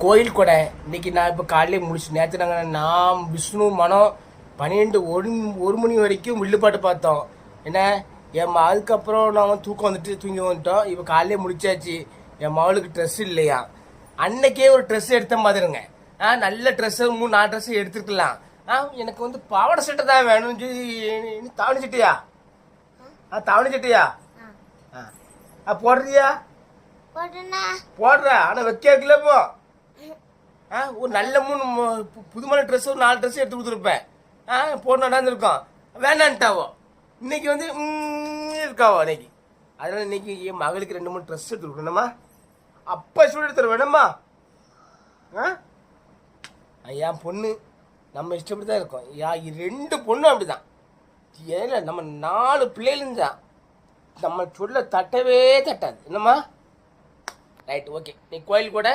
கோயில் கொடை இன்னைக்கு நான் இப்போ காலையிலே முடிச்சு நேற்று நான் விஷ்ணு மனம் 1 மணி வரைக்கும் வில்லுப்பாட்டு பார்த்தோம். என்ன அதுக்கப்புறம் நான் தூங்கி வந்துட்டோம். இப்போ காலையிலே முடிச்சாச்சு. என் மகளுக்கு ட்ரெஸ் இல்லையா, அன்னைக்கே ஒரு ட்ரெஸ் எடுத்த மாதிரிங்க. நல்ல ட்ரெஸ்ஸு 3-4 ட்ரெஸ் எடுத்துருக்கலாம். எனக்கு வந்து பாவாடை சட்டை தான் வேணும்னு சொல்லி தாவணி சட்டையா தாவணி சட்டையா போடுறியா? போடுற ஆனால் வைக்க இருக்குல்ல இப்போ. ஒரு நல்ல 3 புதுமான ட்ரெஸ் ஒரு 4 ட்ரெஸ் எடுத்து கொடுத்துருப்பேன். போட்டு நடந்துருக்கோம். வேணான்ட்டாவோ இன்னைக்கு வந்து இருக்காவோ இன்னைக்கு. அதனால இன்னைக்கு என் மகளுக்கு 2-3 ட்ரெஸ் எடுத்து கொடுக்கணுமா? அப்பா சொல்லி எடுத்துரு வேணுமா? என் பொண்ணு நம்ம இஷ்டப்படி தான் இருக்கோம். 2 பொண்ணும் அப்படிதான். ஏன்னா நம்ம 4 பிள்ளைகளும் தான் நம்ம சொல்ல தட்டவே தட்டாது. என்னம்மா? Right, okay. நீ கோயில் கூட